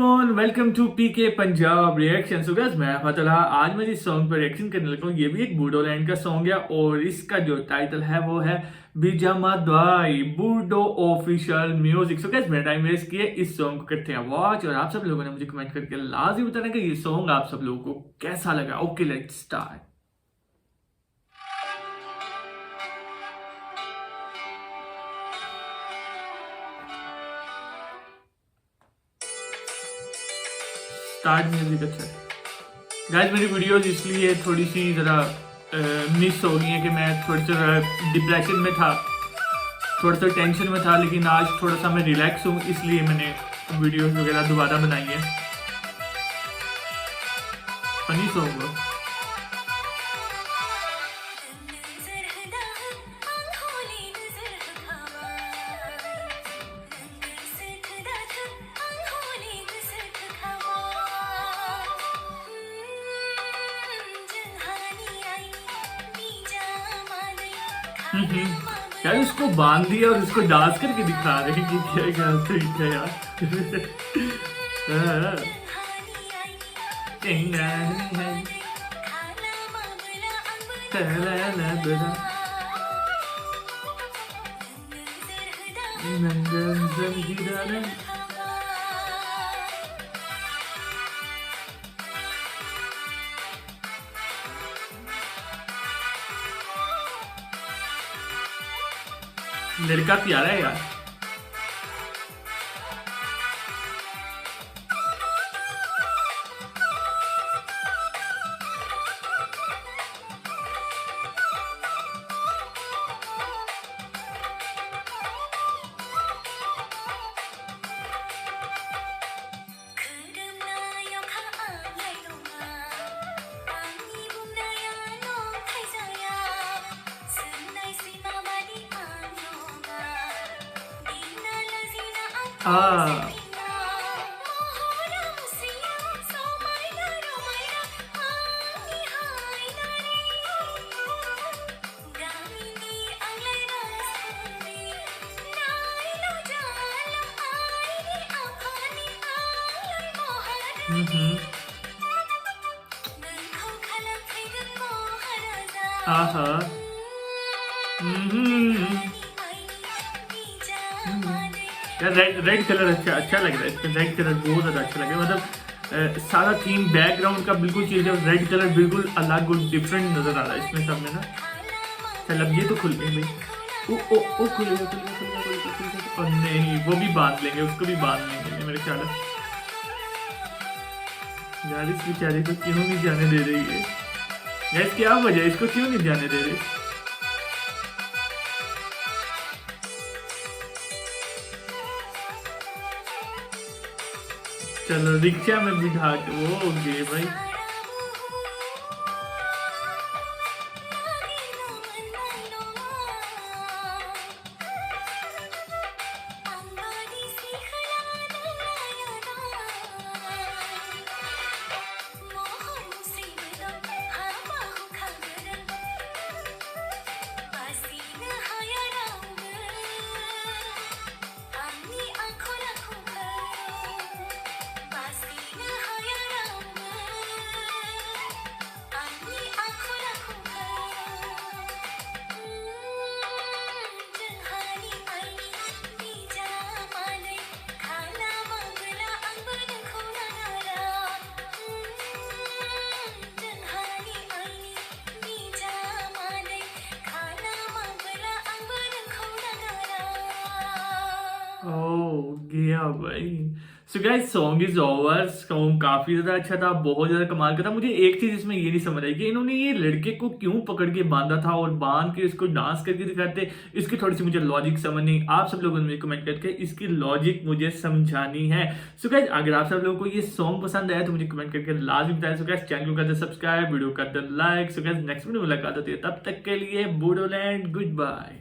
Everyone, welcome to PK Punjab reaction. So guys, मैं फतेह। आज मैं इस सॉन्ग पर रिएक्शन करने लगा हूँ। ये भी एक बूडोलैंड का सॉन्ग है और इसका जो टाइटल है वो है बिजामा द्वाई बूडो ऑफिशियल म्यूजिक। सो गाइस, मेरा टाइम वेस्ट किए, इस सॉन्ग को करते हैं वॉच। और आप सब लोगों ने मुझे कमेंट करके लाजमी बताना कि ये सॉन्ग आप सब लोगों को कैसा लगा। Okay, let's start. Start music अच्छा है। गाइस, मेरी वीडियोस इसलिए थोड़ी सी ज़रा मिस हो गई है कि मैं थोड़ी सा डिप्रेशन में था, थोड़ा सा टेंशन में था, लेकिन आज थोड़ा सा मैं रिलैक्स हूँ, इसलिए मैंने वीडियोस वगैरह दोबारा बनाई है। फनी सॉन्ग हो। यार, उसको बांध दिया और उसको डांस करके दिखा रहे हैं कि क्या क्या तरीका है यार। लड़का प्यारा है यार। हाँ, आहा, यार रेड कलर अच्छा लग रहा है। इसमें रेड कलर बहुत ज़्यादा अच्छा लग रहा है। मतलब सारा थीम बैकग्राउंड का बिल्कुल चेंज है। रेड कलर बिल्कुल अलग और डिफरेंट नज़र आ रहा है इसमें सब में ना। चल, अब ये तो खुल गए भाई। ओ खुलेगा। और नहीं, वो भी बांध लेंगे, उसको भी बांध लेंगे मेरे ख्याल है। यार, इस बेचारे को क्यों नहीं जाने दे रही है? यार, क्या वजह है, इसको क्यों नहीं जाने दे रही? चलो, रिक्शा में बिठा के वो हो गए भाई। ओह, गया भाई। So guys, song is over. Song काफी ज्यादा अच्छा था, बहुत ज्यादा कमाल का था। मुझे एक चीज इसमें ये नहीं समझ आई कि इन्होंने ये लड़के को क्यों पकड़ के बांधा था और बांध के इसको डांस करके दिखाते। इसकी थोड़ी सी मुझे लॉजिक समझ नहीं। आप सब लोगों ने मुझे कमेंट करके इसकी लॉजिक मुझे समझानी है। सो गाइस, अगर आप सब लोगों को ये सॉन्ग पसंद आया तो मुझे कमेंट करके लाजमी बताएं। सो गाइस, चैनल को कर दे सब्सक्राइब, वीडियो कर they like. So guys, next video में मुलाकात होती है, तब तक के लिए बूडोलैंड गुड बाय।